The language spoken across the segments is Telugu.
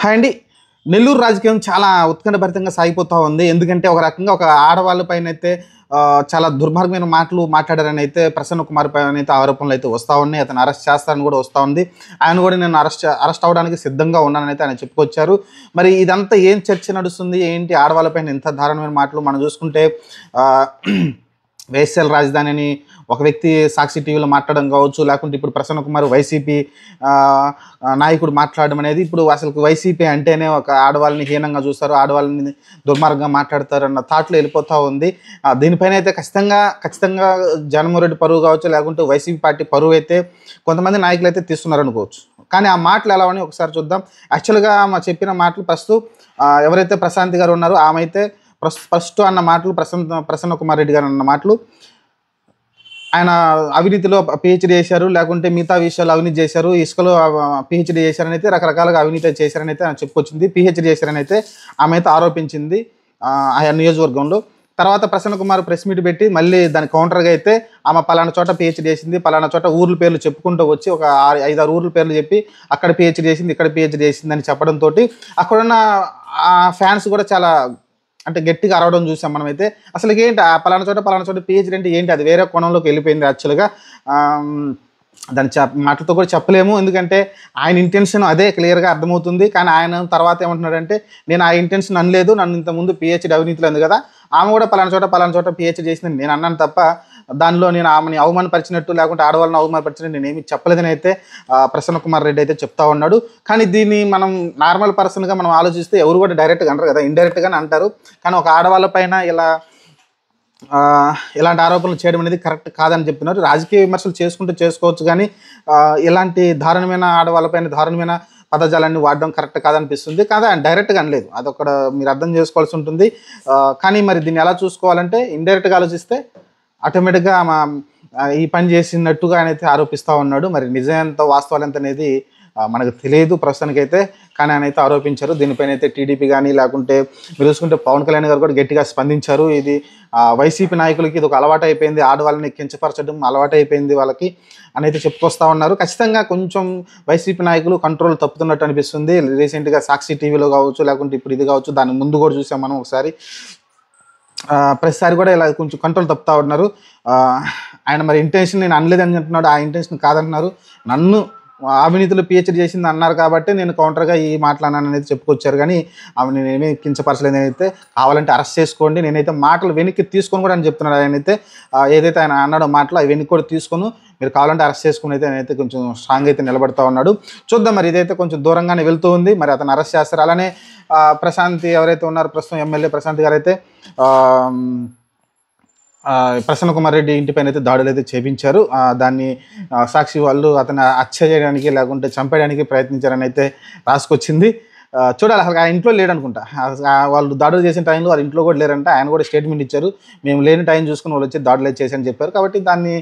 హాయ్ అండి. నెల్లూరు రాజకీయం చాలా ఉత్కంఠభరితంగా సాగిపోతూ ఉంది. ఎందుకంటే ఒక రకంగా ఒక ఆడవాళ్ళ పైన అయితే చాలా దుర్మార్గమైన మాటలు మాట్లాడారని అయితే ప్రసన్న కుమార్ పైన అయితే ఆరోపణలు అయితే వస్తూ ఉన్నాయి. అతను అరెస్ట్ చేస్తారని కూడా వస్తూ ఉంది. ఆయన కూడా నేను అరెస్ట్ అవ్వడానికి సిద్ధంగా ఉన్నానని అయితే ఆయన చెప్పుకొచ్చారు. మరి ఇదంతా ఏం చర్చ నడుస్తుంది, ఏంటి ఆడవాళ్ళపైన ఇంత దారుణమైన మాటలు మనం చూసుకుంటే వేశ్యల రాజధాని అని ఒక వ్యక్తి సాక్షి టీవీలో మాట్లాడడం కావచ్చు, లేకుంటే ఇప్పుడు ప్రసన్న కుమార్ వైసీపీ నాయకుడు మాట్లాడడం అనేది, ఇప్పుడు అసలు వైసీపీ అంటేనే ఒక ఆడవాళ్ళని హీనంగా చూస్తారు, ఆడవాళ్ళని దుర్మార్గంగా మాట్లాడతారు అన్న థాట్లో వెళ్ళిపోతూ ఉంది. దీనిపైన అయితే ఖచ్చితంగా జగన్మోహన్ రెడ్డి పరువు కావచ్చు, లేకుంటే వైసీపీ పార్టీ పరువు అయితే కొంతమంది నాయకులు అయితే తీస్తున్నారు అనుకోవచ్చు. కానీ ఆ మాటలు ఎలా అని ఒకసారి చూద్దాం. యాక్చువల్గా మా చెప్పిన మాటలు ప్రస్తుతం ఎవరైతే ప్రశాంతి గారు ఉన్నారో ఆమె అయితే ఫస్ట్ అన్న మాటలు ప్రసన్న కుమార్ రెడ్డి గారు అన్న మాటలు, ఆయన అవినీతిలో పిహెచ్డీ చేశారు, లేకుంటే మిగతా విషయాలు అవినీతి చేశారు, ఇసుకలో పిహెచ్డీ చేశారని అయితే రకరకాలుగా అవినీతి చేశారని అయితే ఆయన చెప్పుకొచ్చింది. పిహెచ్డీ చేశారని అయితే ఆమె అయితే ఆరోపించింది ఆయా నియోజకవర్గంలో. తర్వాత ప్రసన్న కుమార్ ప్రెస్ మీట్ పెట్టి మళ్ళీ దాని కౌంటర్గా అయితే ఆమె పలానా చోట పిహెచ్డీ చేసింది, పలానా చోట ఊర్ల పేర్లు చెప్పుకుంటూ వచ్చి ఒక 5-6 ఊర్ల పేర్లు చెప్పి అక్కడ పిహెచ్డీ చేసింది, ఇక్కడ పిహెచ్డీ చేసింది అని చెప్పడంతో అక్కడున్న ఫ్యాన్స్ కూడా చాలా అంటే గట్టిగా అరవడం చూసాం మనమైతే. అసలు ఏంటి ఆ పలానా చోట పిహెచ్డీ అంటే ఏంటి, అది వేరే కోణంలోకి వెళ్ళిపోయింది. యాక్చువల్గా దాని మాటలతో కూడా చెప్పలేము, ఎందుకంటే ఆయన ఇంటెన్షన్ అదే క్లియర్గా అర్థమవుతుంది. కానీ ఆయన తర్వాత ఏమంటున్నాడంటే, నేను ఆ ఇంటెన్షన్ అనలేదు, నన్ను ఇంతకుముందు పిహెచ్డీ అవినీతిలో ఉంది కదా, ఆమె కూడా పలానా చోట పిహెచ్డీ చేసిందని నేను అన్నాను తప్ప దానిలో నేను ఆమెని అవమానపరిచినట్టు, లేకుంటే ఆడవాళ్ళని అవమానపరిచినట్టు నేనేమి చెప్పలేదని అయితే ప్రసన్న కుమార్ రెడ్డి అయితే చెప్తా ఉన్నాడు. కానీ దీన్ని మనం నార్మల్ పర్సన్గా మనం ఆలోచిస్తే ఎవరు కూడా డైరెక్ట్గా అంటారు కదా, ఇండైరెక్ట్గానే అంటారు. కానీ ఒక ఆడవాళ్ళ పైన ఇలాంటి ఆరోపణలు చేయడం అనేది కరెక్ట్ కాదని చెప్తున్నారు. రాజకీయ విమర్శలు చేసుకోవచ్చు, కానీ ఇలాంటి దారుణమైన ఆడవాళ్ళపైన దారుణమైన పదజాలాన్ని వాడడం కరెక్ట్ కాదనిపిస్తుంది. కాదా డైరెక్ట్గా అనలేదు, అదొక్కడ మీరు అర్థం చేసుకోవాల్సి ఉంటుంది. కానీ మరి దీన్ని ఎలా చూసుకోవాలంటే, ఇండైరెక్ట్గా ఆలోచిస్తే ఆటోమేటిక్గా ఈ పని చేసినట్టుగా ఆయన అయితే ఆరోపిస్తూ ఉన్నాడు. మరి నిజం ఎంత వాస్తవాలు ఎంత అనేది మనకు తెలియదు ప్రస్తుతానికైతే. కానీ ఆయన అయితే ఆరోపించారు. దీనిపైన అయితే టీడీపీ కానీ, లేకుంటే మీరు చూసుకుంటే పవన్ కళ్యాణ్ గారు కూడా గట్టిగా స్పందించారు. ఇది వైసీపీ నాయకులకి ఇది ఒక అలవాటు అయిపోయింది, ఆడవాళ్ళని కించపరచడం అలవాటు అయిపోయింది వాళ్ళకి అని అయితే చెప్పుకొస్తూ ఉన్నారు. ఖచ్చితంగా కొంచెం వైసీపీ నాయకులు కంట్రోల్ తప్పుతున్నట్టు అనిపిస్తుంది. రీసెంట్గా సాక్షి టీవీలో కావచ్చు, లేకుంటే ఇప్పుడు ఇది కావచ్చు, దాని ముందు కూడా చూసాం మనం ఒకసారి. ప్రతిసారి కూడా ఇలా కొంచెం కంట్రోల్ తప్పుతూ ఉన్నారు. ఆయన మరి ఇంటెన్షన్ నేను అనలేదని అంటున్నాడు, ఆ ఇంటెన్షన్ కాదంటున్నారు. నన్ను అవినీతిలో పిహెచ్డీ చేసింది అన్నారు కాబట్టి నేను కౌంటర్గా ఈ మాట్లాడినాను అనేది చెప్పుకొచ్చారు. కానీ ఆమె నేనేమీ కించపరచలేదు, అయితే కావాలంటే అరెస్ట్ చేసుకోండి, నేనైతే మాటలు వెనక్కి తీసుకొని కూడా అని చెప్తున్నాడు. ఆయనైతే ఏదైతే ఆయన అన్నాడో మాటలు అవి వెనక్కి కూడా తీసుకొని మీరు కావాలంటే అరెస్ట్ చేసుకుని అయితే నేనైతే కొంచెం స్ట్రాంగ్ అయితే నిలబడతా ఉన్నాడు. చూద్దాం, మరి ఇదైతే కొంచెం దూరంగానే వెళ్తూ ఉంది. మరి అతను అరెస్ట్ చేస్తారు. అలానే ప్రశాంతి ఎవరైతే ఉన్నారో ప్రస్తుతం ఎమ్మెల్యే ప్రశాంత్ గారు అయితే ప్రసన్న కుమార్ రెడ్డి ఇంటిపైన అయితే దాడులు అయితే చేపించారు. దాన్ని సాక్షి వాళ్ళు అతను హత్య చేయడానికి లేకుంటే చంపేయడానికి ప్రయత్నించారని అయితే రాసుకొచ్చింది. చూడాలి, అసలు ఆ ఇంట్లో లేడనుకుంటా. వాళ్ళు దాడులు చేసిన టైంలో వాళ్ళ ఇంట్లో కూడా లేరంటే. ఆయన కూడా స్టేట్మెంట్ ఇచ్చారు, మేము లేని టైం చూసుకుని వాళ్ళు వచ్చి దాడులు అయితే చేశారని చెప్పారు. కాబట్టి దాన్ని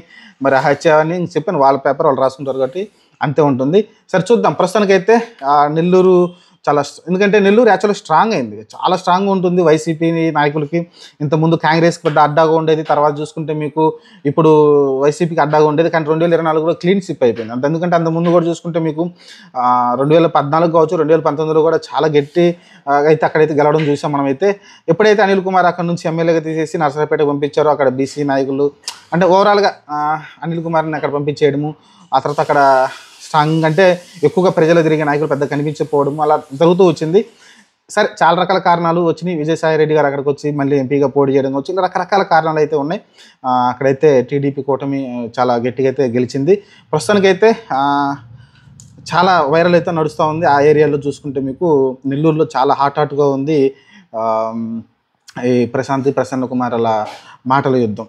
మరి హత్య అని చెప్పాను, వాళ్ళ పేపర్ వాళ్ళు రాసుకుంటారు కాబట్టి అంతే ఉంటుంది. సరే చూద్దాం. ప్రస్తుతానికైతే నెల్లూరు ఎందుకంటే నెల్లూరు యాక్చువల్గా స్ట్రాంగ్ అయింది, చాలా స్ట్రాంగ్గా ఉంటుంది వైసీపీ నాయకులకి. ఇంతకుముందు కాంగ్రెస్కి పెద్ద అడ్డాగా ఉండేది, తర్వాత చూసుకుంటే మీకు ఇప్పుడు వైసీపీకి అడ్డాగా ఉండేది. కానీ 2024లో క్లీన్ స్విప్ అయిపోయింది అంత. ఎందుకంటే అంతకుముందు కూడా చూసుకుంటే మీకు 2014 కావచ్చు, 2019లో కూడా చాలా గట్టి అయితే అక్కడైతే గెలవడం చూసాం మనమైతే. ఎప్పుడైతే అనిల్ కుమార్ అక్కడ నుంచి ఎమ్మెల్యేగా తీసేసి నర్సరావుపేటకు పంపించారో, అక్కడ బీసీ నాయకులు అంటే ఓవరాల్గా అనిల్ కుమార్ని అక్కడ పంపించేయడము, ఆ తర్వాత అక్కడ స్ట్రాంగ్ అంటే ఎక్కువగా ప్రజలు తిరిగే నాయకులు పెద్ద కనిపించకపోవడం అలా జరుగుతూ వచ్చింది. సరే, చాలా రకాల కారణాలు వచ్చినాయి. విజయసాయి రెడ్డి గారు అక్కడికి వచ్చి మళ్ళీ ఎంపీగా పోటీ చేయడం వచ్చి ఇలా రకరకాల కారణాలు అయితే ఉన్నాయి. అక్కడైతే టీడీపీ కూటమి చాలా గట్టిగా అయితే గెలిచింది. ప్రస్తుతానికైతే చాలా వైరల్ అయితే నడుస్తూ ఉంది. ఆ ఏరియాలో చూసుకుంటే మీకు నెల్లూరులో చాలా హాట్గా ఉంది ఈ ప్రసన్న కుమార్ అలా మాటల యుద్ధం.